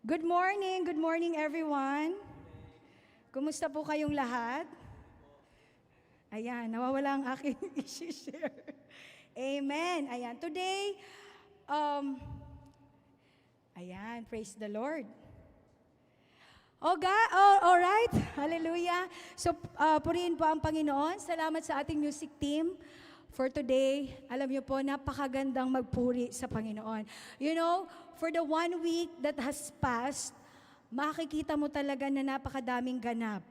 Good morning everyone. Kumusta po kayong lahat? Ayan, nawawala ang aking i-share. Amen. Ayan, today, ayan, praise the Lord. All right. Hallelujah. So, purihin po ang Panginoon. Salamat sa ating music team for today. Alam niyo po, napakagandang magpuri sa Panginoon. You know, for the 1 week that has passed, makikita mo talaga na napakadaming ganap.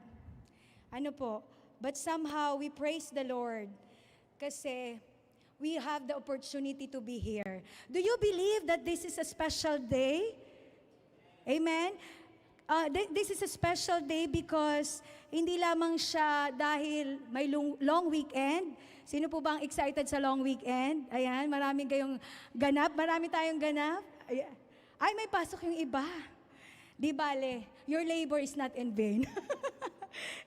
Ano po? But somehow, we praise the Lord kasi we have the opportunity to be here. Do you believe that this is a special day? Amen? This is a special day because hindi lamang siya dahil may long weekend. Sino po bang excited sa long weekend? Ayan, maraming kayong ganap. Marami tayong ganap. Ay, may pasok yung iba. Di bale, your labor is not in vain.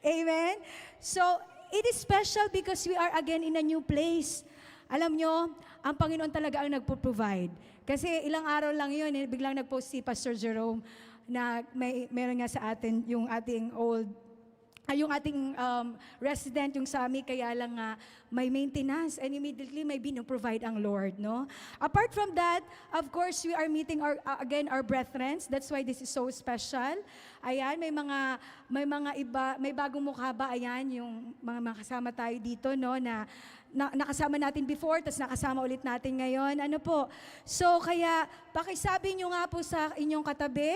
Amen? So, it is special because we are again in a new place. Alam nyo, ang Panginoon talaga ang nagpo-provide. Kasi ilang araw lang yun, biglang nag-post si Pastor Jerome na meron nga sa atin yung ating resident, yung Sami, kaya lang nga may maintenance and immediately may provide ang Lord, no? Apart from that, of course, we are meeting our brethren. That's why this is so special. Ayan, may mga iba, may bagong mukha ba? Ayan, yung mga kasama tayo dito, no, na nakasama natin before, tapos nakasama ulit natin ngayon. Ano po? So, kaya, pakisabi nyo nga po sa inyong katabi,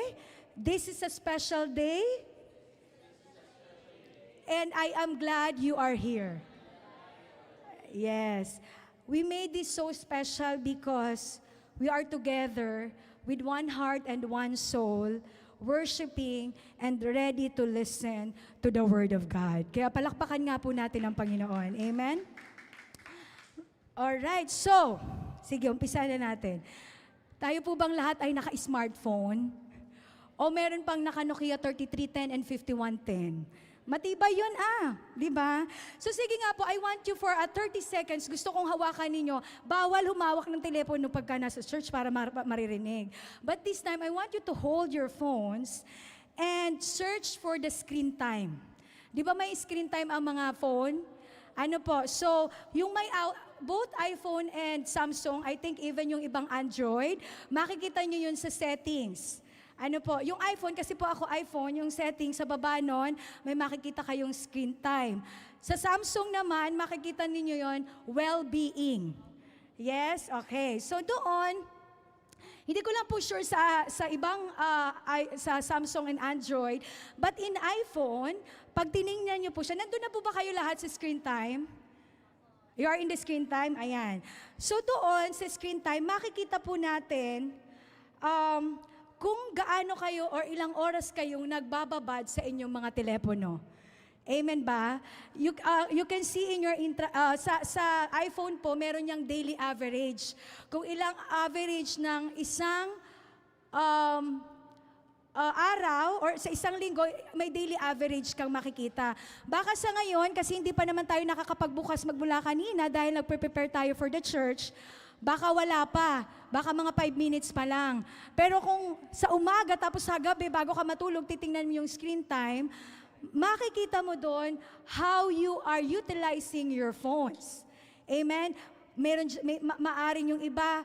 this is a special day. And I am glad you are here. Yes. We made this so special because we are together with one heart and one soul, worshiping and ready to listen to the Word of God. Kaya palakpakan nga po natin ang Panginoon. Amen? Alright, so, sige, umpisa na natin. Tayo po bang lahat ay naka-smartphone? O meron pang naka-Nokia 3310 and 5110? Matibay yun di ba? So sige nga po, I want you for 30 seconds, gusto kong hawakan ninyo, bawal humawak ng telepono pagka nasa church para maririnig. But this time, I want you to hold your phones and search for the screen time. Di ba may screen time ang mga phone? Ano po, so yung may both iPhone and Samsung, I think even yung ibang Android, makikita nyo yun sa settings. Ano po, yung iPhone, kasi po ako iPhone, yung setting sa baba nun, may makikita kayong screen time. Sa Samsung naman, makikita ninyo yon well-being. Yes? Okay. So doon, hindi ko lang po sure sa ibang, sa Samsung and Android, but in iPhone, pag tinignan nyo po siya, nandun na po ba kayo lahat sa screen time? You are in the screen time? Ayan. So doon, sa screen time, makikita po natin, kung gaano kayo or ilang oras kayong nagbababad sa inyong mga telepono. Amen ba? You can see in your sa iPhone po, meron niyang daily average. Kung ilang average ng isang araw or sa isang linggo, may daily average kang makikita. Baka sa ngayon, kasi hindi pa naman tayo nakakapagbukas magmula kanina dahil nagpe-prepare tayo for the church, baka wala pa. Baka mga 5 minutes pa lang. Pero kung sa umaga tapos sa gabi, bago ka matulog, titingnan mo yung screen time, makikita mo doon how you are utilizing your phones. Amen? Maaring yung iba,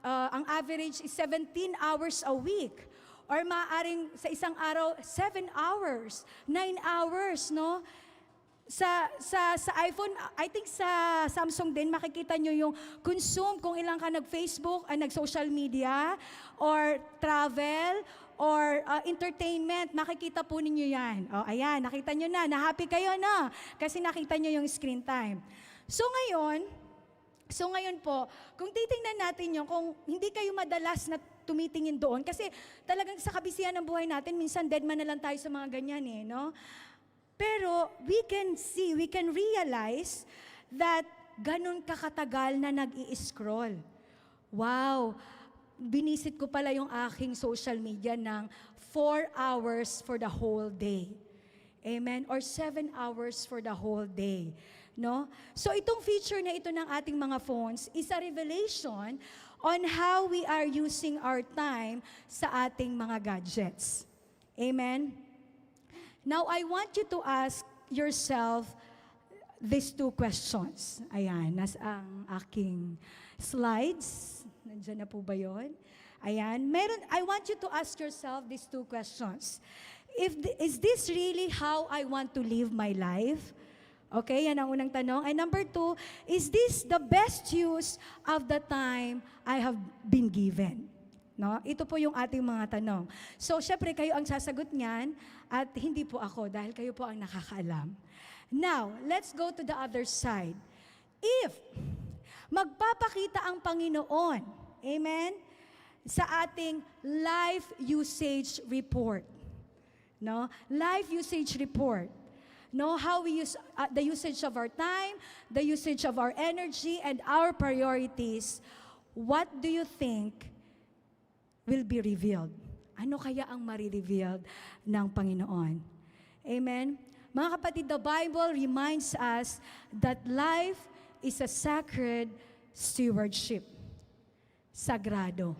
ang average is 17 hours a week. Or maaring sa isang araw, 7 hours, 9 hours, no? Sa iPhone, I think sa Samsung din, makikita nyo yung consume kung ilang ka nag-Facebook, nag-social media, or travel, or entertainment. Makikita po ninyo yan. O, ayan, nakita nyo na. Na-happy kayo na. Kasi nakita nyo yung screen time. So ngayon po, kung titingnan natin yun, kung hindi kayo madalas na tumitingin doon, kasi talagang sa kabisihan ng buhay natin, minsan dead man na lang tayo sa mga ganyan no? Pero we can realize that ganun kakatagal na nag-i-scroll. Wow! Binisit ko pala yung aking social media ng 4 hours for the whole day. Amen? Or 7 hours for the whole day. No? So itong feature na ito ng ating mga phones is a revelation on how we are using our time sa ating mga gadgets. Amen? Now, I want you to ask yourself these two questions. Ayan, nasa ang aking slides. Nandiyan na po ba yun? Ayan. I want you to ask yourself these two questions. Is this really how I want to live my life? Okay, yan ang unang tanong. And number two, is this the best use of the time I have been given? No? Ito po yung ating mga tanong. So, syempre, kayo ang sasagot niyan at hindi po ako dahil kayo po ang nakakaalam. Now, let's go to the other side. If magpapakita ang Panginoon, amen, sa ating life usage report, no? Life usage report. No, how we use the usage of our time, the usage of our energy, and our priorities, what do you think will be revealed? Ano kaya ang marirevealed ng Panginoon? Amen? Mga kapatid, the Bible reminds us that life is a sacred stewardship. Sagrado.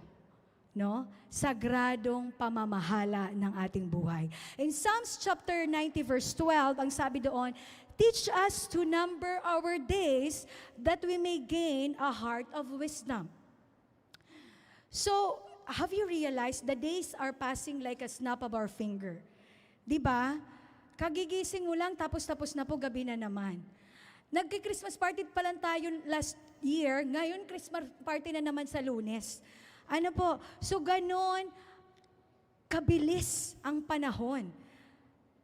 No? Sagradong pamamahala ng ating buhay. In Psalms chapter 90 verse 12, ang sabi doon, teach us to number our days that we may gain a heart of wisdom. So, have you realized the days are passing like a snap of our finger? Di ba? Kagigising mo lang, tapos na po, gabi na naman. Nagki-Christmas party pa lang tayo last year, ngayon Christmas party na naman sa Lunes. Ano po? So, ganon kabilis ang panahon.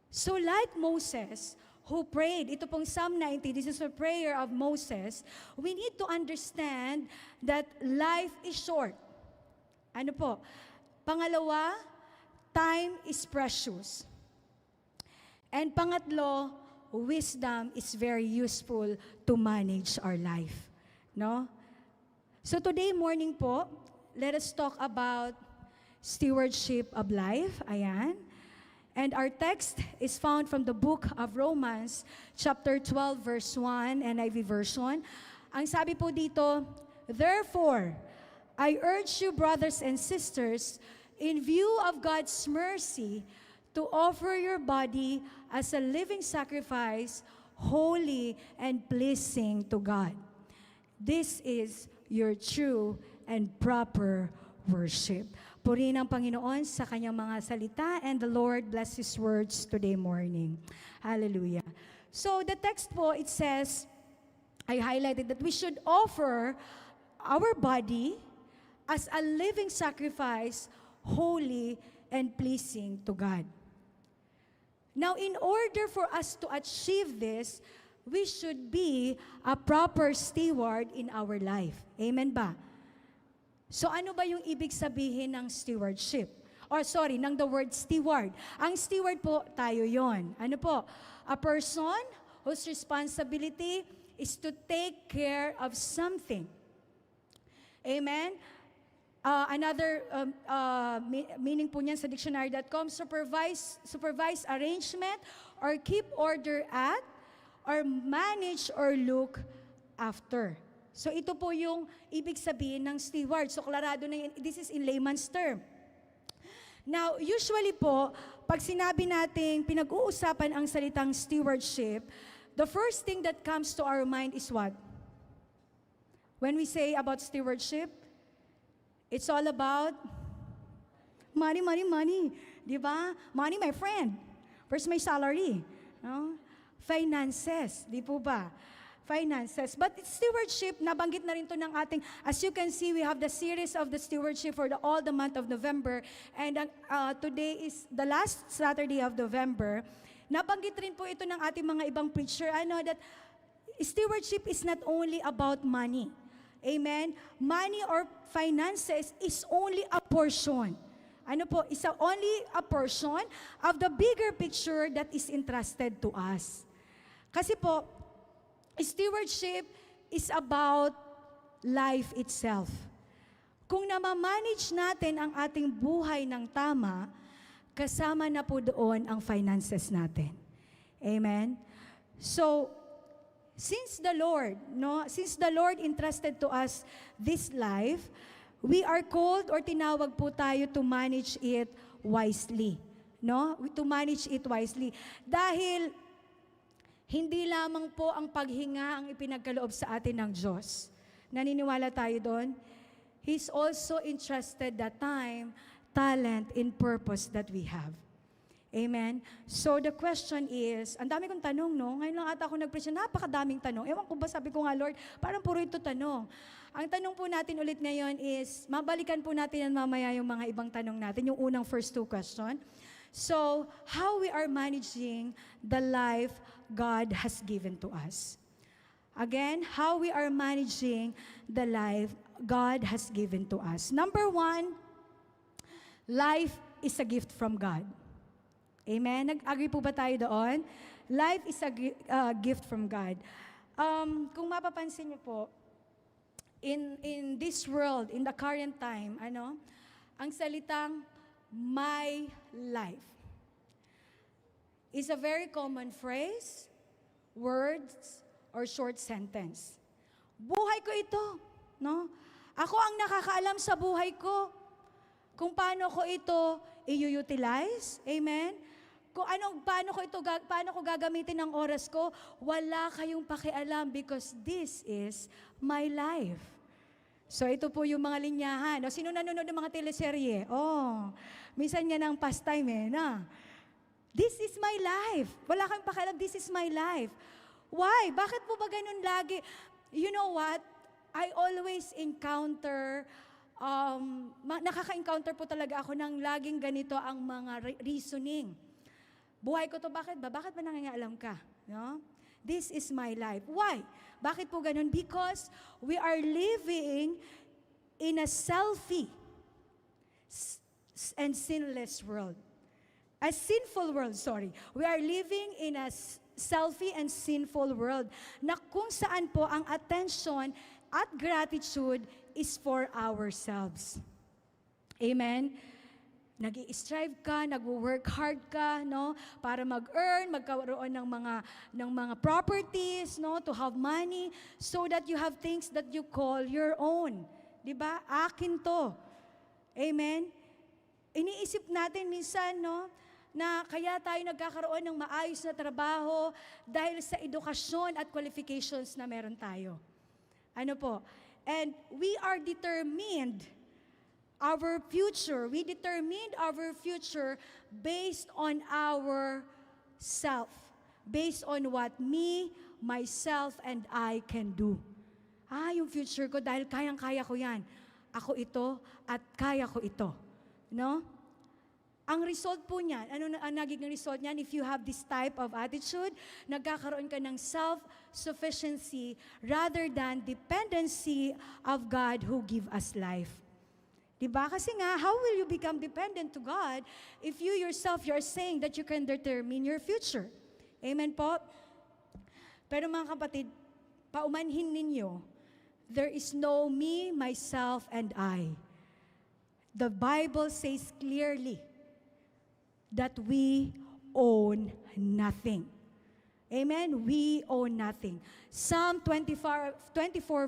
So, like Moses, who prayed, ito pong Psalm 90, this is a prayer of Moses, we need to understand that life is short. Ano po? Pangalawa, time is precious. And pangatlo, wisdom is very useful to manage our life. No? So, today morning po, let us talk about stewardship of life. Ayan. And our text is found from the book of Romans, chapter 12, verse 1, NIV version. Ang sabi po dito, therefore, I urge you, brothers and sisters, in view of God's mercy, to offer your body as a living sacrifice, holy and pleasing to God. This is your true and proper worship. Purihin ang Panginoon sa kanyang mga salita, and the Lord bless His words today morning. Hallelujah. So the text po, it says, I highlighted that we should offer our body as a living sacrifice, holy and pleasing to God. Now, in order for us to achieve this, we should be a proper steward in our life. Amen ba? So ano ba yung ibig sabihin ng stewardship? Ng the word steward. Ang steward po, tayo yon. Ano po? A person whose responsibility is to take care of something. Amen? Another meaning po niyan sa dictionary.com, supervise arrangement or keep order at or manage or look after. So ito po yung ibig sabihin ng steward. So klarado na yun, this is in layman's term. Now, usually po, pag sinabi nating pinag-uusapan ang salitang stewardship, the first thing that comes to our mind is what? When we say about stewardship, it's all about money, money, money. Di ba? Money, my friend. Where's my salary? No? Finances. Di po ba? Finances. But stewardship, nabanggit na rin to ng ating, as you can see, we have the series of the stewardship for all the month of November. And today is the last Saturday of November. Nabanggit rin po ito ng ating mga ibang preacher. I know that stewardship is not only about money. Amen? Money or finances is only a portion. Ano po? Is only a portion of the bigger picture that is entrusted to us. Kasi po, stewardship is about life itself. Kung namamanage natin ang ating buhay ng tama, kasama na po doon ang finances natin. Amen? So, since the Lord entrusted to us this life, we are called or tinawag po tayo to manage it wisely. No? To manage it wisely. Dahil hindi lamang po ang paghinga ang ipinagkaloob sa atin ng Diyos. Naniniwala tayo doon? He's also entrusted the time, talent, and purpose that we have. Amen? So the question is, ang dami kong tanong, no? Ngayon lang ata ako nag-preach, napakadaming tanong. Ewan ko ba, sabi ko nga, Lord, parang puro ito tanong. Ang tanong po natin ulit ngayon is, mabalikan po natin yan mamaya yung mga ibang tanong natin, yung unang first two question. So, how we are managing the life God has given to us. Again, how we are managing the life God has given to us. Number one, life is a gift from God. Amen? Nag-agree po ba tayo doon? Life is a gift from God. Kung mapapansin niyo po, in this world, in the current time, ang salitang my life is a very common phrase, words, or short sentence. Buhay ko ito, no? Ako ang nakakaalam sa buhay ko. Kung paano ko ito i-utilize, amen? Kung paano ko gagamitin ang oras ko, wala kayong pakialam because this is my life. So ito po yung mga linyahan. O, sino nanonood ng mga teleserye? Oh, minsan yan ang pastime na. This is my life. Wala kayong pakialam, this is my life. Why? Bakit po ba ganun lagi? You know what? I always encounter, nakaka-encounter po talaga ako ng laging ganito ang mga reasoning. Buhay ko to, bakit ba? Bakit ba nangangaalam ka? No? This is my life. Why? Bakit po ganun? Because we are living in a selfie and sinless world. A sinful world, sorry. We are living in a selfie and sinful world na kung saan po ang attention at gratitude is for ourselves. Amen? Nag-i-strive ka, nag-work hard ka, no, para mag-earn, magkaroon ng mga properties, no, to have money so that you have things that you call your own. 'Di ba? Akin 'to. Amen. Iniisip natin minsan, no, na kaya tayo nagkakaroon ng maayos na trabaho dahil sa edukasyon at qualifications na meron tayo. Ano po? And we are determined we determined our future based on our self, based on what me, myself, and I can do. Yung future ko dahil kayang-kaya ko yan. Ako ito at kaya ko ito. No? Ang result po niyan, ano ang nagiging result niyan? If you have this type of attitude, nagkakaroon ka ng self-sufficiency rather than dependency of God who give us life. Diba? Kasi nga, how will you become dependent to God if you yourself, you're saying that you can determine your future? Amen po? Pero mga kapatid, paumanhin ninyo, there is no me, myself, and I. The Bible says clearly that we own nothing. Amen? We own nothing. Psalm 24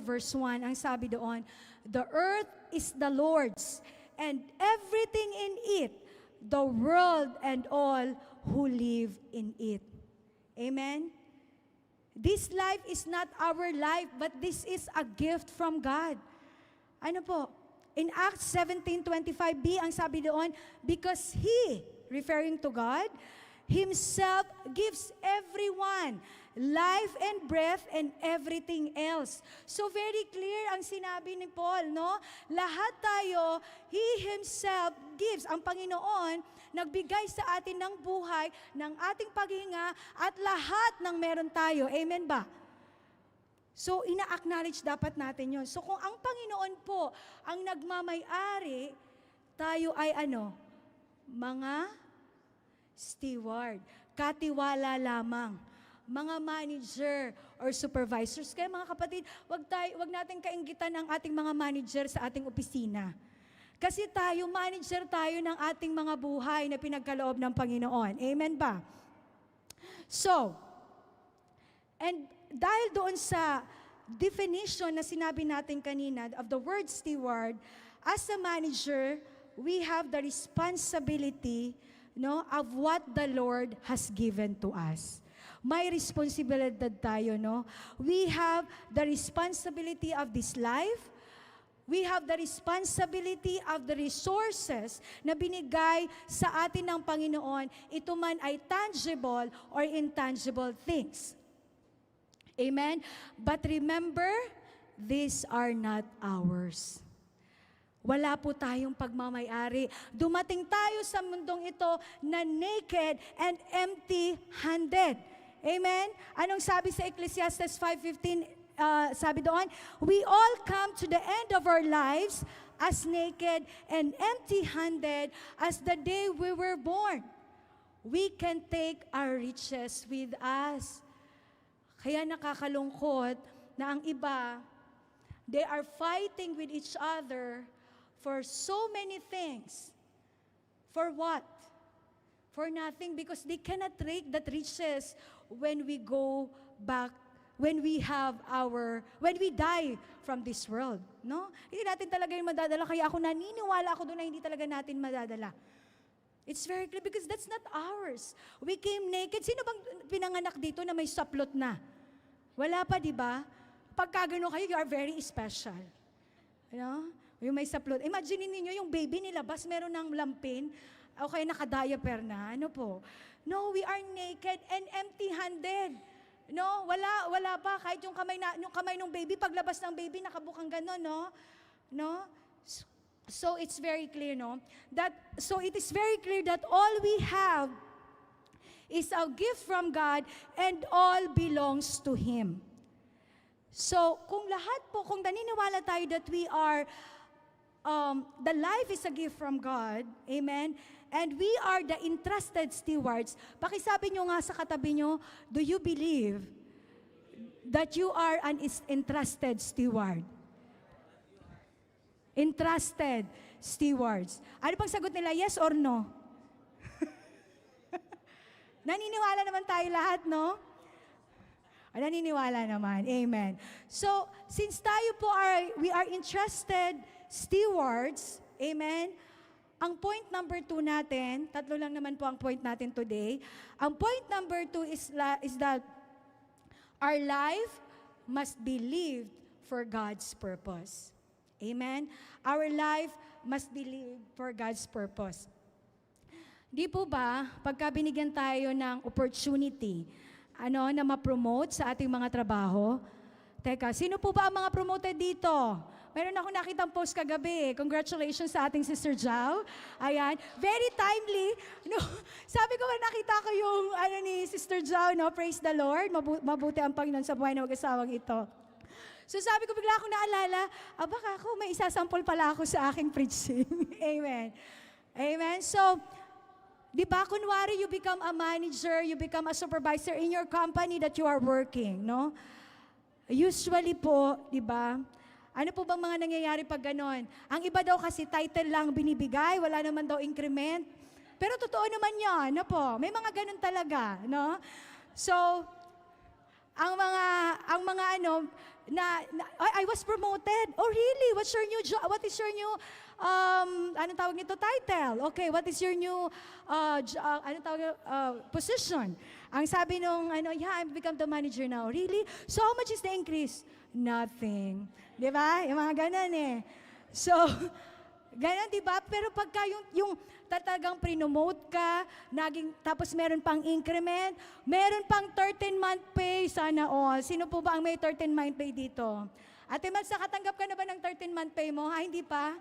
verse 1, ang sabi doon, the earth is the Lord's, and everything in it, the world and all who live in it. Amen? This life is not our life, but this is a gift from God. Ano po? In Acts 17:25b, ang sabi doon, because He, referring to God, Himself gives everyone life and breath and everything else. So very clear ang sinabi ni Paul, no? Lahat tayo, He Himself gives. Ang Panginoon, nagbigay sa atin ng buhay, ng ating paghinga, at lahat ng meron tayo. Amen ba? So, ina-acknowledge dapat natin yon. So, kung ang Panginoon po ang nagmamay-ari, tayo ay mga steward, katiwala lamang, mga manager or supervisors. Kaya mga kapatid, wag natin kainggitan ang ating mga manager sa ating opisina. Kasi manager tayo ng ating mga buhay na pinagkaloob ng Panginoon. Amen ba? So, and dahil doon sa definition na sinabi natin kanina of the word steward, as a manager, we have the responsibility, no, of what the Lord has given to us. May responsibilidad tayo, no? We have the responsibility of this life. We have the responsibility of the resources na binigay sa atin ng Panginoon. Ito man ay tangible or intangible things. Amen? But remember, these are not ours. Wala po tayong pagmamayari. Dumating tayo sa mundong ito na naked and empty-handed. Amen? Anong sabi sa Ecclesiastes 5:15? Sabi doon, we all come to the end of our lives as naked and empty-handed as the day we were born. We can take our riches with us. Kaya nakakalungkot na ang iba, they are fighting with each other for so many things. For what? For nothing, because they cannot take that riches when we go back, when we die from this world. No? Hindi natin talaga yung madadala, kaya ako naniniwala ako doon na hindi talaga natin madadala. It's very clear because that's not ours. We came naked. Sino bang pinanganak dito na may saplot na? Wala pa, di ba? Pagka gano'n kayo, you are very special. You know? Yung may saplot. Imagine niyo yung baby nilabas, meron ng lampin, o kaya naka-diaper na. Ano po? No, we are naked and empty-handed. No, wala pa. Kahit yung kamay ng baby, paglabas ng baby, nakabukang gano'n, no? No? So it's very clear, no? So it is very clear that all we have is a gift from God and all belongs to Him. So, kung naniniwala tayo that we are, the life is a gift from God, amen, and we are the entrusted stewards, pakisabi nyo nga sa katabi nyo, do you believe that you are an entrusted steward? Entrusted stewards. Ano pang sagot nila, yes or no? Naniniwala naman tayo lahat, no? Naniniwala naman. Amen. So, since tayo po we are entrusted stewards, amen, ang point number 2 natin, tatlo lang naman po ang point natin today. Ang point number 2 is that our life must be lived for God's purpose. Amen? Our life must be lived for God's purpose. Di po ba, pagka binigyan tayo ng opportunity, na ma-promote sa ating mga trabaho? Teka, sino po ba ang mga promoted dito? Meron ako nakitang post kagabi. Congratulations sa ating Sister Jao. Ayan. Very timely. No, sabi ko, nakita ko yung ni Sister Jao, no? Praise the Lord. Mabuti ang Panginoon sa buhay ng mag-asawang ito. So sabi ko, bigla akong naalala, baka ako, may isasampol pala ako sa aking preaching. Amen. Amen. So, di ba, kunwari you become a manager, you become a supervisor in your company that you are working, no? Usually po, di ba, ano po bang mga nangyayari pag ganon? Ang iba daw kasi title lang binibigay, wala naman daw increment. Pero totoo naman yan, no po? May mga ganon talaga, no? So, ang mga I was promoted. Oh, really? What is your new anong tawag nito, title? Okay, what is your new position? Ang sabi nung yeah, I've become the manager now. Really? So how much is the increase? Nothing. 'Di ba? Yung mga ganun eh. So ganun, 'di ba? Pero pagka yung talagang prinomote ka, tapos meron pang increment, meron pang 13-month pay, sana all. Sino po ba ang may 13-month pay dito? Ate Mads, nakatanggap ka na ba ng 13-month pay mo? Hindi pa?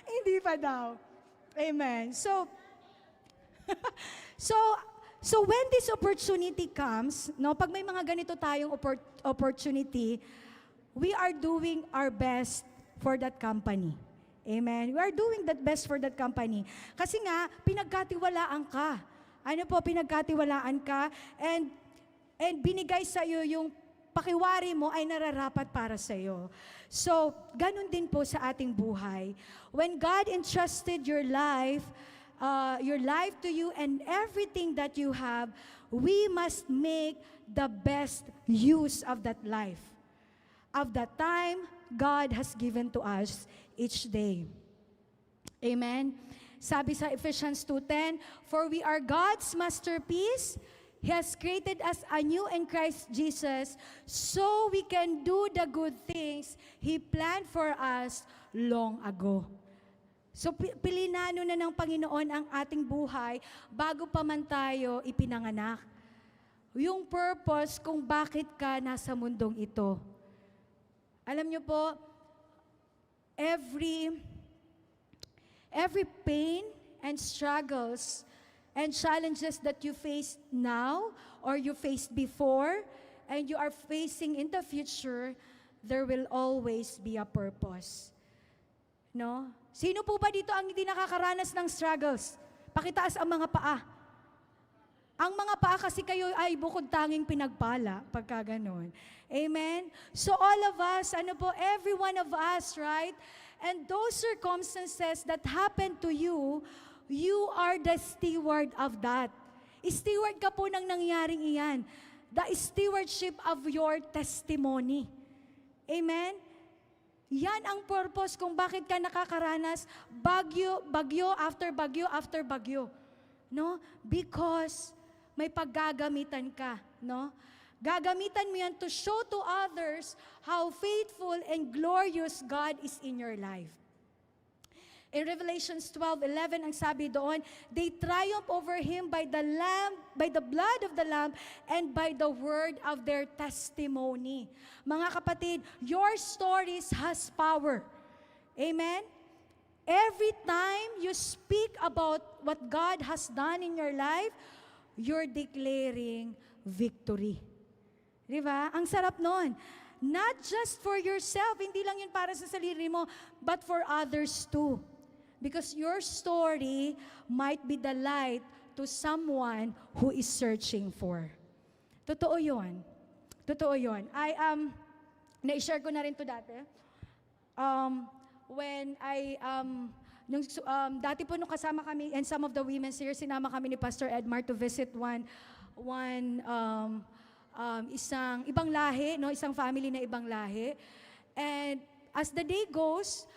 Hindi pa daw. Amen. So when this opportunity comes, no, pag may mga ganito tayong opportunity, we are doing our best for that company. Amen. We are doing that best for that company. Kasi nga, pinagkatiwalaan ka. Ano po, pinagkatiwalaan ka, and binigay sa iyo yung pakiwari mo ay nararapat para sa iyo. So, ganun din po sa ating buhay. When God entrusted your life to you and everything that you have, we must make the best use of that life, of the time God has given to us each day. Amen? Sabi sa Ephesians 2:10, "For we are God's masterpiece. He has created us anew in Christ Jesus so we can do the good things He planned for us long ago." So pilinano na ng Panginoon ang ating buhay bago pa man tayo ipinanganak. Yung purpose kung bakit ka nasa mundong ito. Alam niyo po, every pain and struggles and challenges that you face now or you faced before and you are facing in the future, there will always be a purpose. No? Sino po ba dito ang hindi nakakaranas ng struggles? Pakitaas ang mga paa. Ang mga paa kasi kayo ay bukod tanging pinagpala pagka ganun. Amen? So all of us, every one of us, right? And those circumstances that happen to you, you are the steward of that. Steward ka po ng nangyaring iyan. The stewardship of your testimony. Amen? Yan ang purpose kung bakit ka nakakaranas bagyo after bagyo after bagyo. No? Because may paggagamitan ka, no? Gagamitan mo yan to show to others how faithful and glorious God is in your life. In Revelations 12:11, ang sabi doon, "They triumph over him by the blood of the Lamb, and by the word of their testimony." Mga kapatid, your stories has power. Amen? Every time you speak about what God has done in your life, you're declaring victory. Di ba? Ang sarap nun. Not just for yourself, hindi lang yun para sa sarili mo, but for others too. Because your story might be the light to someone who is searching for. Totoo yun. Totoo yun. Na-share ko na rin to dati. Dati po nung kasama kami, and some of the women here, sinama kami ni Pastor Edmar to visit isang ibang lahi, no, isang family na ibang lahi. And as the day goes,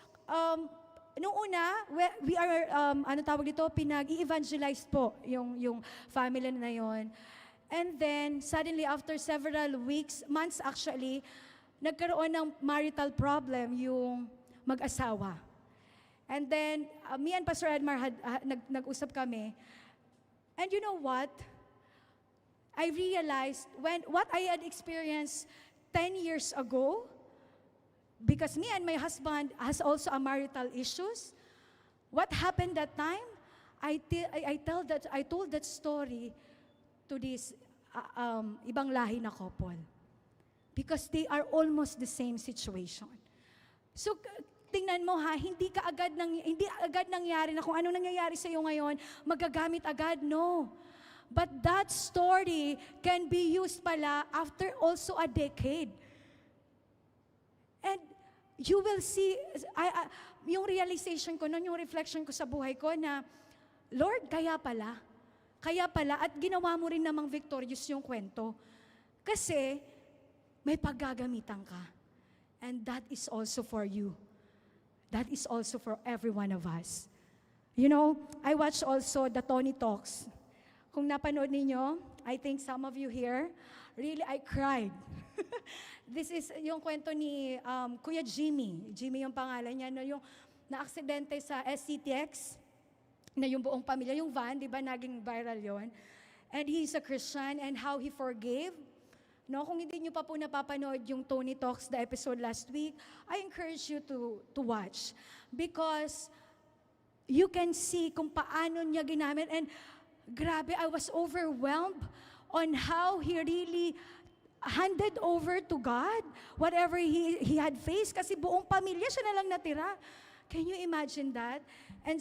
nung una, we are, pinag-i-evangelize po yung family na yon. And then, suddenly, after several weeks, months actually, nagkaroon ng marital problem yung mag-asawa. And then, me and Pastor Edmar nag-usap kami. And you know what? I realized what I had experienced 10 years ago, because me and my husband has also a marital issues. What happened that time? I told that story to this ibang lahi na couple, because they are almost the same situation. So tingnan mo ha, hindi agad nangyari na kung ano nangyayari sa iyo ngayon, magagamit agad, no. But that story can be used pala after also a decade. And you will see, yung realization ko nun, yung reflection ko sa buhay ko na, Lord, kaya pala, at ginawa mo rin namang victorious yung kwento. Kasi, may paggagamitan ka. And that is also for you. That is also for every one of us. You know, I watched also the Tony Talks. Kung napanood ninyo, I think some of you here, really, I cried. This is yung kwento ni Kuya Jimmy. Jimmy yung pangalan niya, no? Yung na-aksidente sa SCTX, na yung buong pamilya, yung van, di ba, naging viral yon. And he's a Christian, and how he forgave. No, kung hindi nyo pa po napapanood yung Tony Talks, the episode last week, I encourage you to watch. Because you can see kung paano niya ginamit. And grabe, I was overwhelmed on how he really handed over to God whatever he had faced, kasi buong pamilya siya na lang natira. Can you imagine that? And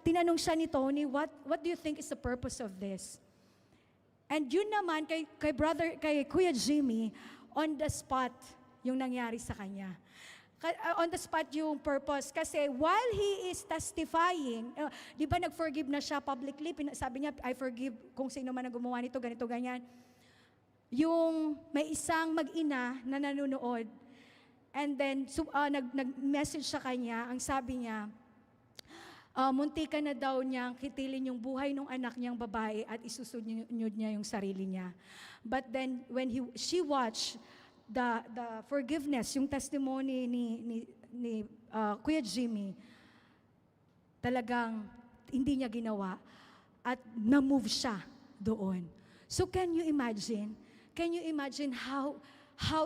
tinanong siya ni Tony, what do you think is the purpose of this? And yun naman, kay Kuya Jimmy, on the spot, yung nangyari sa kanya. On the spot yung purpose. Kasi while he is testifying, di ba nag-forgive na siya publicly, sabi niya, I forgive kung sino man ang gumawa nito, ganito, ganyan. Yung may isang mag-ina na nanonood, And then, nag-message sa kanya, ang sabi niya, muntikan na daw niyang kitilin yung buhay ng anak niyang babae at isusunod niya yung sarili niya. But then, when she watched the forgiveness, yung testimony ni Kuya Jimmy, talagang hindi niya ginawa at na-move siya doon. So can you imagine? Can you imagine how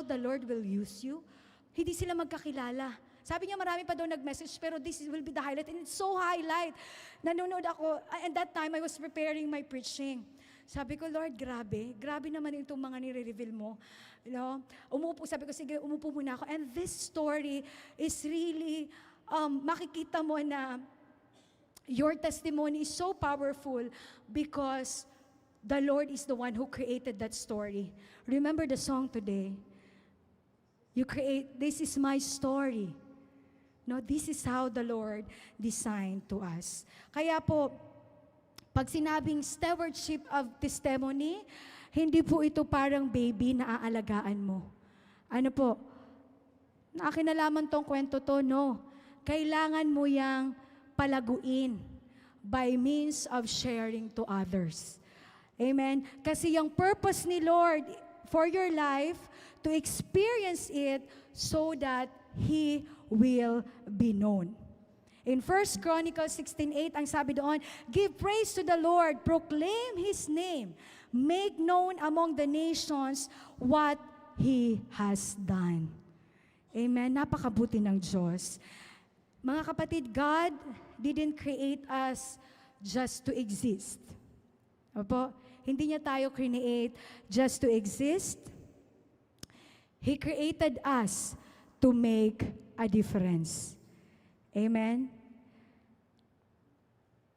the Lord will use you? Hindi sila magkakilala. Sabi niya marami pa daw nag-message, pero this will be the highlight. And it's so highlight. Nanonood ako, and that time I was preparing my preaching. Sabi ko, Lord, grabe. Grabe naman itong mga nire-reveal mo. You know? Sabi ko, sige, umupo muna ako. And this story is really, makikita mo na your testimony is so powerful because the Lord is the one who created that story. Remember the song today? This is my story. No, this is how the Lord designed to us. Kaya po, pag sinabing stewardship of testimony, hindi po ito parang baby na aalagaan mo. Ano po? Nakinalaman tong kwento to, no. Kailangan mo yang palaguin by means of sharing to others. Amen? Kasi yung purpose ni Lord for your life, to experience it so that He will be known. In 1 Chronicles 16:8, ang sabi doon, give praise to the Lord, proclaim His name, make known among the nations what He has done. Amen? Napakabuti ng Diyos. Mga kapatid, God didn't create us just to exist. Opo? Hindi niya tayo create just to exist. He created us to make a difference. Amen?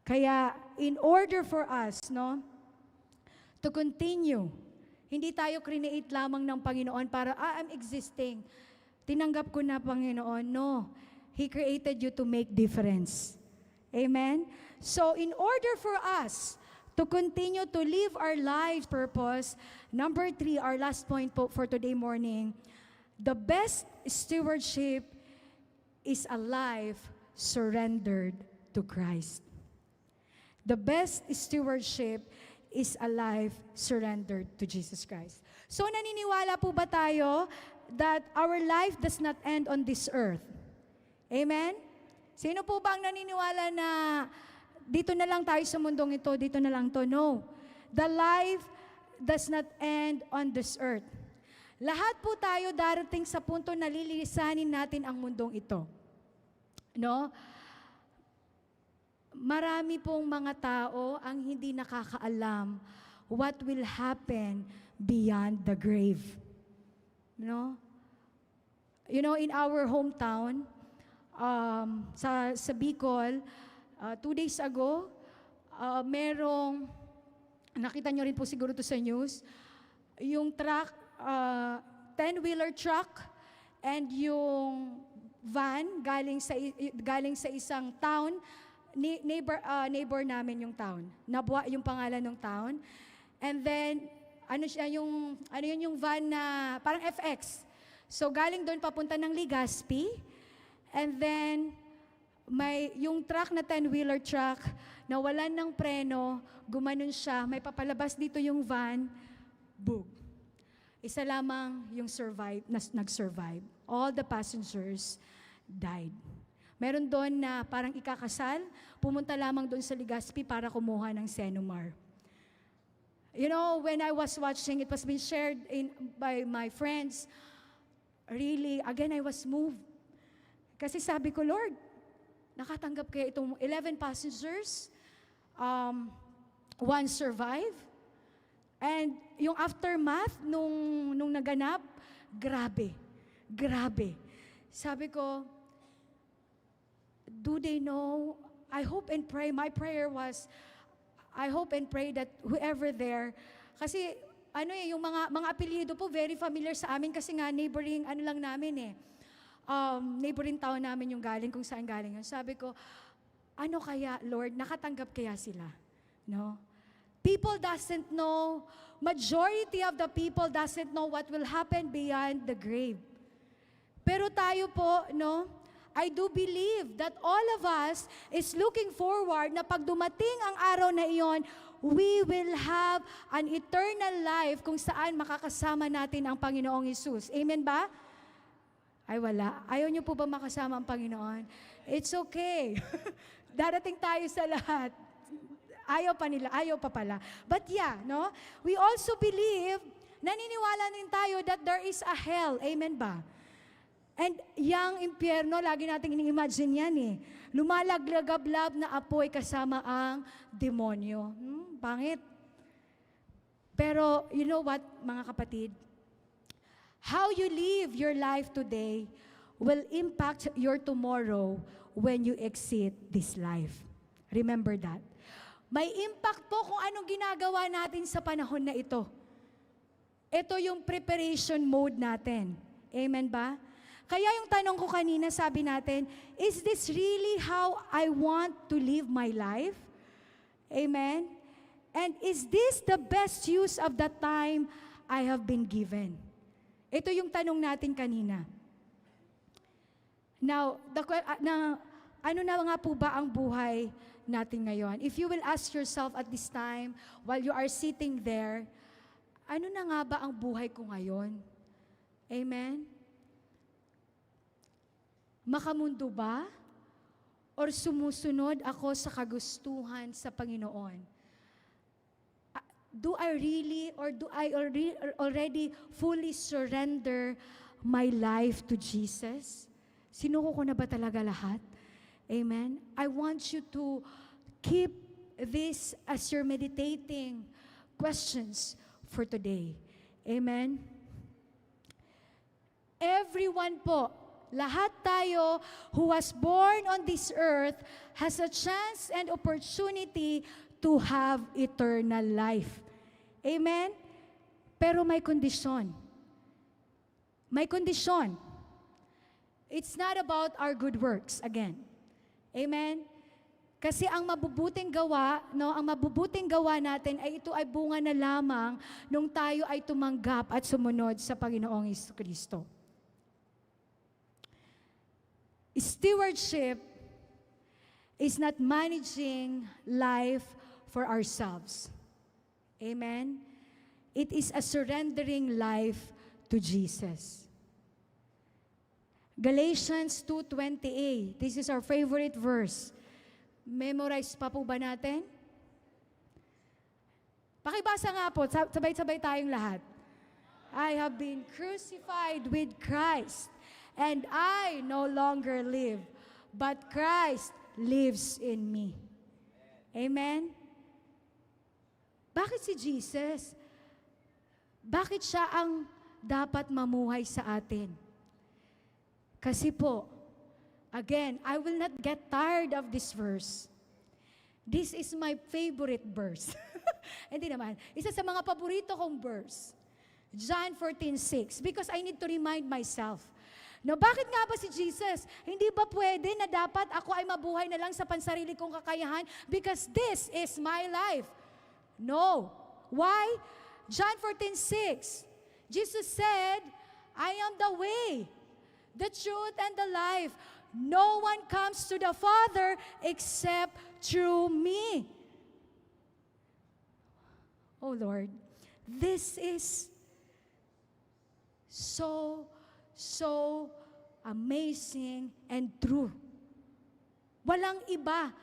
Kaya, in order for us, no, to continue, hindi tayo create lamang ng Panginoon para, I'm existing. Tinanggap ko na, Panginoon. No. He created you to make difference. Amen? So, in order for us to continue to live our life purpose, number 3, our last point po for today morning, the best stewardship is a life surrendered to Christ. The best stewardship is a life surrendered to Jesus Christ. So naniniwala po ba tayo that our life does not end on this earth? Amen? Sino po ba ang naniniwala na dito na lang tayo sa mundong ito, dito na lang to? No. The life does not end on this earth. Lahat po tayo darating sa punto na lilisanin natin ang mundong ito. No? Marami pong mga tao ang hindi nakakaalam what will happen beyond the grave. No? You know, in our hometown, sa Bicol, 2 days ago, merong, nakita nyo rin po siguro to sa news, yung truck, 10-wheeler truck, and yung van galing sa isang town, neighbor namin yung town. Nabwa yung pangalan ng town. And then, yung van na, parang FX. So, galing doon papunta ng Legazpi. And then, yung truck na 10-wheeler truck, nawalan ng preno, gumanon siya, may papalabas dito yung van, boom. Isa lamang yung nag-survive. All the passengers died. Meron doon na parang ikakasal, pumunta lamang doon sa Legazpi para kumuha ng Senomar. You know, when I was watching, it was been shared by my friends. Really, again, I was moved. Kasi sabi ko, Lord, nakatanggap kaya itong 11 passengers, one survived, and yung aftermath nung naganap, grabe. Sabi ko, do they know? I hope and pray. My prayer was, I hope and pray that whoever there, kasi yung mga apelyido po very familiar sa amin kasi nga neighboring lang namin neighboring town namin yung galing kung saan galing yun. Sabi ko, ano kaya, Lord, nakatanggap kaya sila? No? People doesn't know, majority of the people doesn't know what will happen beyond the grave. Pero tayo po, no, I do believe that all of us is looking forward na pag dumating ang araw na iyon, we will have an eternal life kung saan makakasama natin ang Panginoong Hesus. Amen ba? Ay wala. Ayaw niyo po ba makasama ang Panginoon? It's okay. Darating tayo sa lahat. Ayaw pa nila, ayaw pa pala. But yeah, no? We also believe, naniniwala din tayo that there is a hell. Amen ba? And yang impyerno, lagi natin ini-imagine yan eh. Lumalagagablab na apoy kasama ang demonyo. Pangit. Pero you know what, mga kapatid? How you live your life today will impact your tomorrow when you exit this life. Remember that. May impact po kung anong ginagawa natin sa panahon na ito. Ito yung preparation mode natin. Amen ba? Kaya yung tanong ko kanina, sabi natin, is this really how I want to live my life? Amen? And is this the best use of the time I have been given? Ito yung tanong natin kanina. Now, ano na nga po ba ang buhay natin ngayon? If you will ask yourself at this time, while you are sitting there, ano na nga ba ang buhay ko ngayon? Amen? Makamundo ba? Or sumusunod ako sa kagustuhan sa Panginoon? Do I really or do I already fully surrender my life to Jesus? Sinuko ko na ba talaga lahat? Amen? I want you to keep this as your meditating questions for today. Amen? Everyone po, lahat tayo who was born on this earth has a chance and opportunity to have eternal life. Amen? Pero may kondisyon. May kondisyon. It's not about our good works, again. Amen? Kasi ang mabubuting gawa, no, ang mabubuting gawa natin ay ito ay bunga na lamang nung tayo ay tumanggap at sumunod sa Panginoong Kristo. Stewardship is not managing life for ourselves. Amen? It is a surrendering life to Jesus. Galatians 2:28. This is our favorite verse. Memorize pa po ba natin? Pakibasa nga po, sabay-sabay tayong lahat. I have been crucified with Christ, and I no longer live, but Christ lives in me. Amen? Bakit si Jesus? Bakit siya ang dapat mamuhay sa atin? Kasi po, again, I will not get tired of this verse. This is my favorite verse. Hindi naman. Isa sa mga paborito kong verse. John 14:6. Because I need to remind myself. No, bakit nga ba si Jesus? Hindi ba pwede na dapat ako ay mabuhay na lang sa pansarili kong kakayahan? Because this is my life. No. Why? John 14:6. Jesus said, I am the way, the truth, and the life. No one comes to the Father except through me. Oh Lord, this is so amazing and true. Walang iba.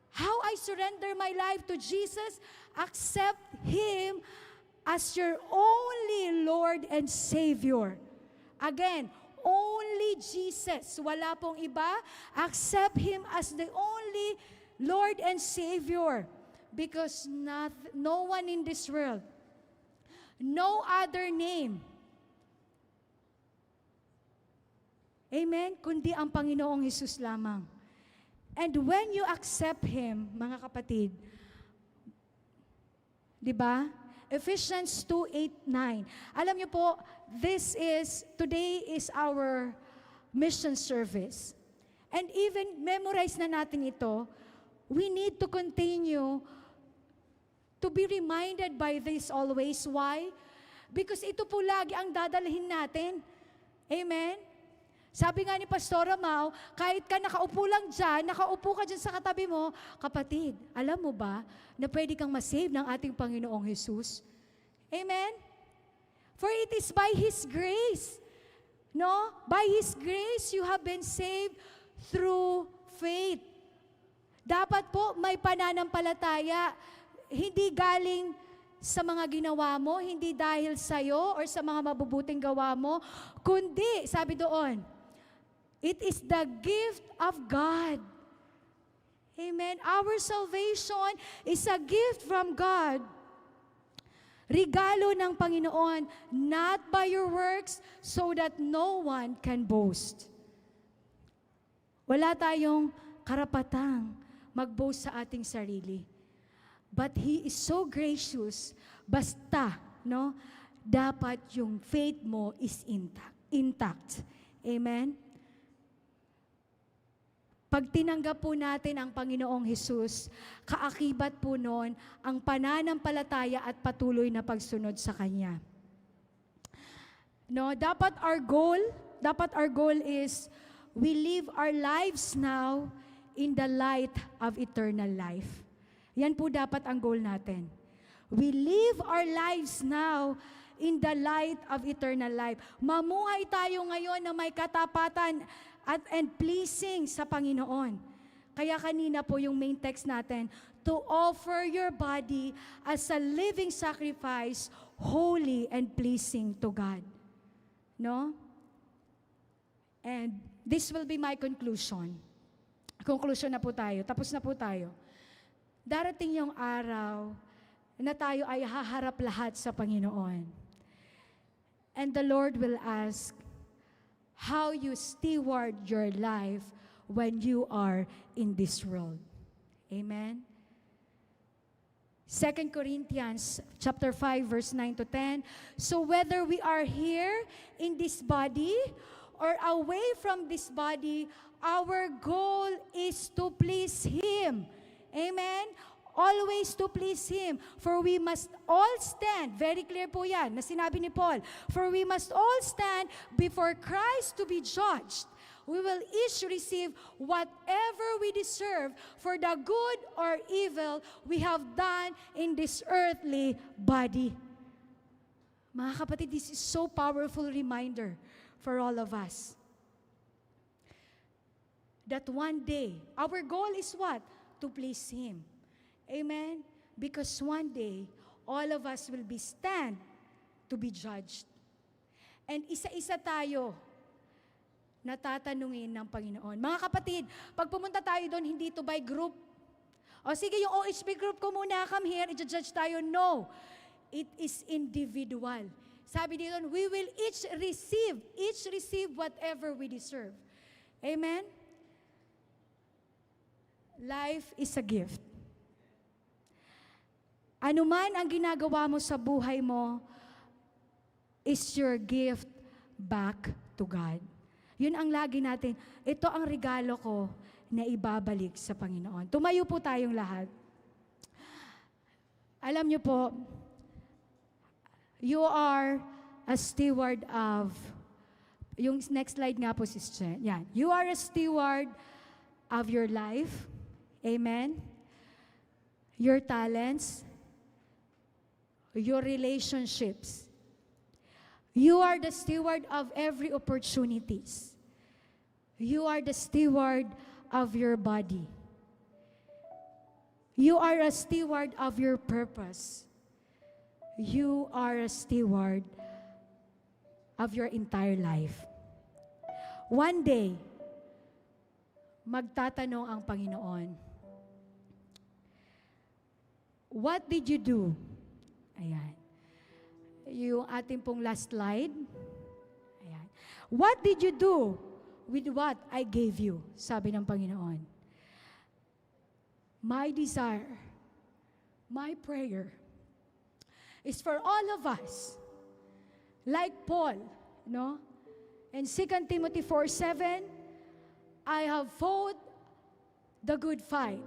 How I surrender my life to Jesus, accept Him as your only Lord and Savior. Again, only Jesus. Wala pong iba. Accept Him as the only Lord and Savior. Because no one in this world, no other name, amen, kundi ang Panginoong Hesus lamang. And when you accept Him, mga kapatid, di ba? Ephesians 2:8-9. Alam niyo po, today is our mission service. And even memorize na natin ito, we need to continue to be reminded by this always. Why? Because ito po lagi ang dadalhin natin. Amen? Sabi nga ni Pastora Mau, kahit ka nakaupo lang dyan, nakaupo ka dyan sa katabi mo, kapatid, alam mo ba na pwede kang masave ng ating Panginoong Jesus? Amen? For it is by His grace. No? By His grace, you have been saved through faith. Dapat po may pananampalataya, hindi galing sa mga ginawa mo, hindi dahil sa'yo or sa mga mabubuting gawa mo, kundi, sabi doon, it is the gift of God. Amen. Our salvation is a gift from God. Regalo ng Panginoon, not by your works, so that no one can boast. Wala tayong karapatang mag-boast sa ating sarili. But He is so gracious, basta, no, dapat yung faith mo is intact. Amen? Pag tinanggap po natin ang Panginoong Hesus, kaakibat po noon ang pananampalataya at patuloy na pagsunod sa Kanya. No, dapat our goal is we live our lives now in the light of eternal life. Yan po dapat ang goal natin. We live our lives now in the light of eternal life. Mamuhay tayo ngayon na may katapatan and pleasing sa Panginoon. Kaya kanina po yung main text natin, to offer your body as a living sacrifice, holy and pleasing to God. No? And this will be my conclusion. Conclusion na po tayo. Tapos na po tayo. Darating yung araw na tayo ay haharap lahat sa Panginoon. And the Lord will ask, how you steward your life when you are in this world. Amen? 2 Corinthians chapter 5, verse 9 to 10. So whether we are here in this body or away from this body, our goal is to please Him. Amen? Always to please Him. For we must all stand, very clear po yan, na sinabi ni Paul, for we must all stand before Christ to be judged. We will each receive whatever we deserve for the good or evil we have done in this earthly body. Mga kapatid, this is so powerful reminder for all of us. That one day, our goal is what? To please Him. Amen? Because one day, all of us will be stand to be judged. And isa-isa tayo natatanungin ng Panginoon. Mga kapatid, pag pumunta tayo doon, hindi to by group. O sige, yung OHP group ko muna, come here, i-judge tayo. No. It is individual. Sabi dito, we will each receive whatever we deserve. Amen? Life is a gift. Ano man ang ginagawa mo sa buhay mo is your gift back to God. Yun ang lagi natin. Ito ang regalo ko na ibabalik sa Panginoon. Tumayo po tayong lahat. Alam niyo po, you are a steward of, yung next slide nga po, sister. Yan. You are a steward of your life. Amen? Your talents, your relationships. You are the steward of every opportunities. You are the steward of your body. You are a steward of your purpose. You are a steward of your entire life. One day, magtatanong ang Panginoon, what did you do? Ayan. Yung ating pong last slide. Ayan. What did you do with what I gave you? Sabi ng Panginoon. My desire, my prayer, is for all of us, like Paul, no? In 2 Timothy 4:7, I have fought the good fight.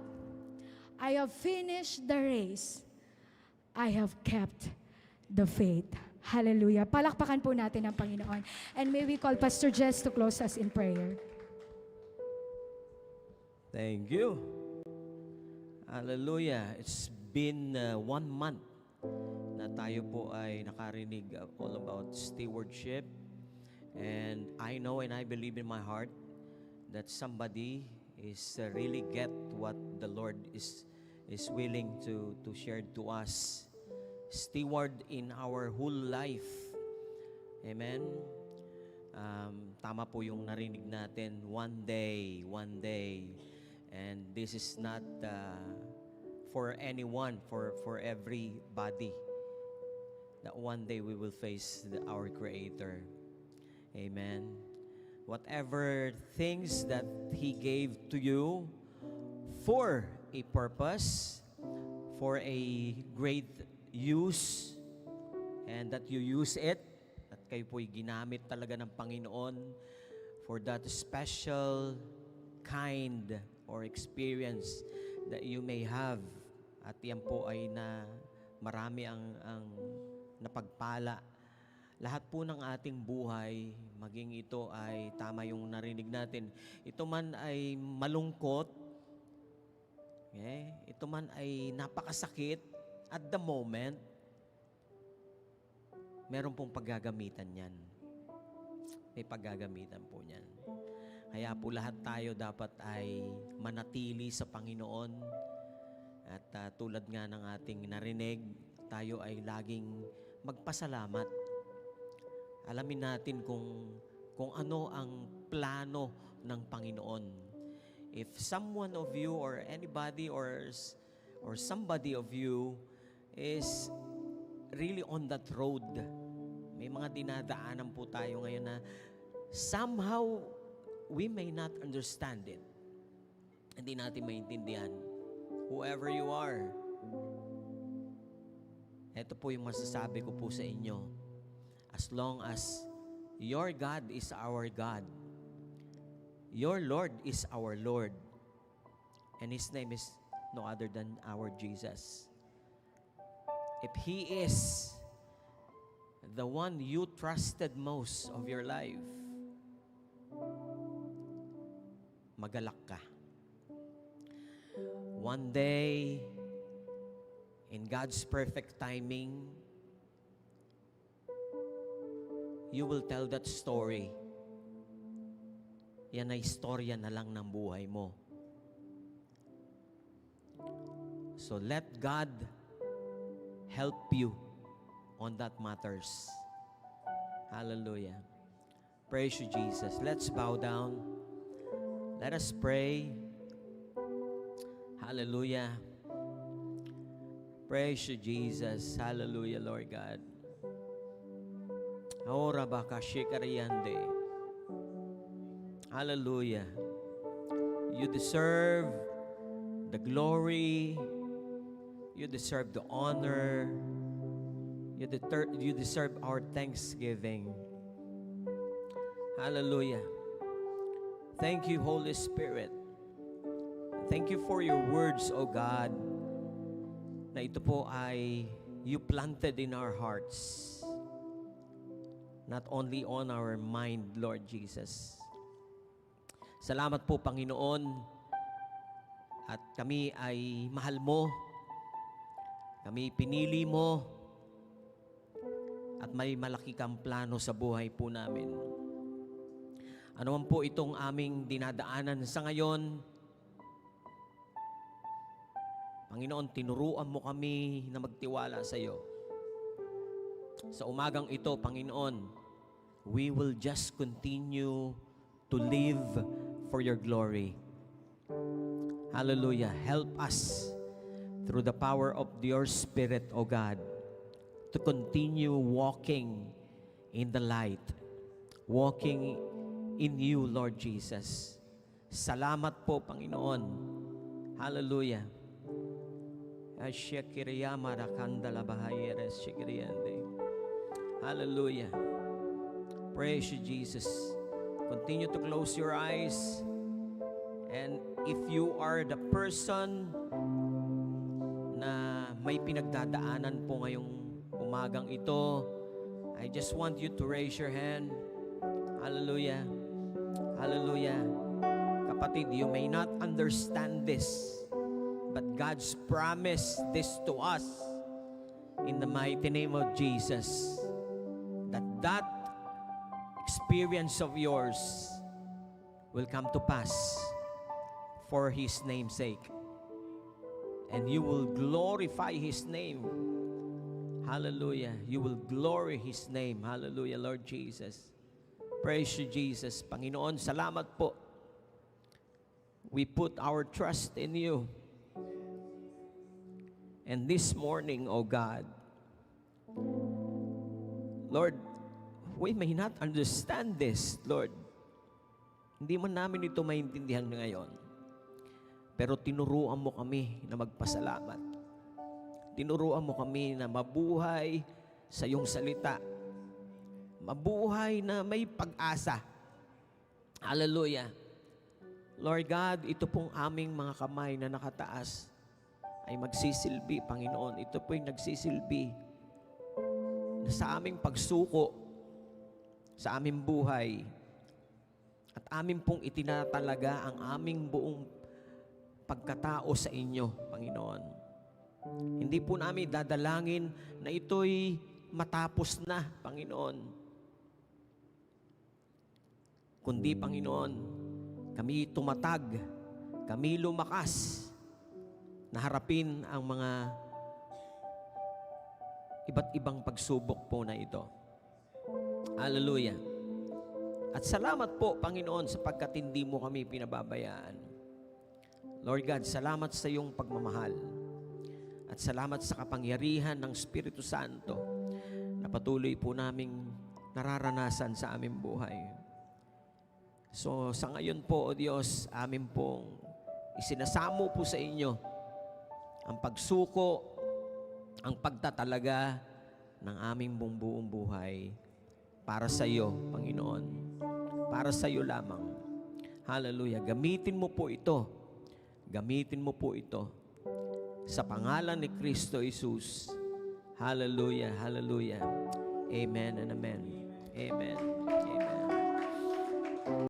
I have finished the race. I have kept the faith. Hallelujah. Palakpakan po natin ang Panginoon. And may we call Pastor Jess to close us in prayer. Thank you. Hallelujah. It's been 1 month na tayo po ay nakarinig all about stewardship. And I know and I believe in my heart that somebody is really get what the Lord is willing to share to us. Steward in our whole life. Amen. Tama po yung narinig natin, one day. And this is not for anyone, for everybody. That one day we will face our Creator. Amen. Whatever things that He gave to you for a purpose, for a great use, and that you use it, at kayo po'y ginamit talaga ng Panginoon for that special kind or experience that you may have. At yan po ay marami ang napagpala. Lahat po ng ating buhay, maging ito ay tama yung narinig natin, ito man ay malungkot, ito man ay napakasakit, at the moment, meron pong paggagamitan yan. May paggagamitan po yan. Kaya po lahat tayo dapat ay manatili sa Panginoon. At tulad nga ng ating narinig, tayo ay laging magpasalamat. Alamin natin kung ano ang plano ng Panginoon. If someone of you or anybody or somebody of you is really on that road, may mga dinadaanan po tayo ngayon na somehow we may not understand it. Hindi natin maintindihan. Whoever you are, ito po yung masasabi ko po sa inyo. As long as your God is our God, your Lord is our Lord, and His name is no other than our Jesus. If He is the one you trusted most of your life, magalak ka. One day, in God's perfect timing, you will tell that story. Yan ay istorya na lang ng buhay mo. So let God help you on that matters. Hallelujah. Praise you, Jesus. Let's bow down. Let us pray. Hallelujah. Praise you, Jesus. Hallelujah, Lord God. Ahora baka shikariyande. Hallelujah. You deserve the glory. You deserve the honor. You deserve our thanksgiving. Hallelujah. Thank you, Holy Spirit. Thank you for your words, O God, na ito po ay you planted in our hearts. Not only on our mind, Lord Jesus. Salamat po, Panginoon. At kami ay mahal mo. Kami pinili mo. At may malaki kang plano sa buhay po namin. Ano man po itong aming dinadaanan sa ngayon, Panginoon, tinuruan mo kami na magtiwala sa iyo. Sa umagang ito, Panginoon, we will just continue to live for your glory. Hallelujah. Help us through the power of your Spirit, O God, to continue walking in the light, walking in you, Lord Jesus. Salamat po, Panginoon. Hallelujah. Hallelujah. Praise you, Jesus. Continue to close your eyes. And if you are the person na may pinagdadaanan po ngayong umagang ito, I just want you to raise your hand. Hallelujah. Hallelujah. Kapatid, you may not understand this, but God's promised this to us in the mighty name of Jesus, that experience of yours will come to pass for His name's sake. And you will glorify His name. Hallelujah. You will glory His name. Hallelujah, Lord Jesus. Praise you, Jesus. Panginoon, salamat po. We put our trust in you. And this morning, O God, Lord, we may not understand this, Lord. Hindi man namin ito maintindihan ngayon. Pero tinuruan mo kami na magpasalamat. Tinuruan mo kami na mabuhay sa iyong salita. Mabuhay na may pag-asa. Hallelujah. Lord God, ito pong aming mga kamay na nakataas ay magsisilbi, Panginoon. Ito po'y nagsisilbi na sa aming pagsuko, sa aming buhay, at amin pong itinatalaga ang aming buong pagkatao sa inyo, Panginoon. Hindi po namin dadalangin na ito'y matapos na, Panginoon. Kundi, Panginoon, kami tumatag, kami lumakas na harapin ang mga iba't ibang pagsubok po na ito. Hallelujah. At salamat po, Panginoon, sapagkat hindi mo kami pinababayaan. Lord God, salamat sa iyong pagmamahal. At salamat sa kapangyarihan ng Espiritu Santo na patuloy po naming nararanasan sa aming buhay. So, sa ngayon po, O Diyos, amin pong isinasamo po sa inyo ang pagsuko, ang pagtatalaga ng aming buong buhay para sa iyo, Panginoon. Para sa iyo lamang. Hallelujah. Gamitin mo po ito. Gamitin mo po ito. Sa pangalan ni Kristo Jesus. Hallelujah. Hallelujah. Amen and amen. Amen.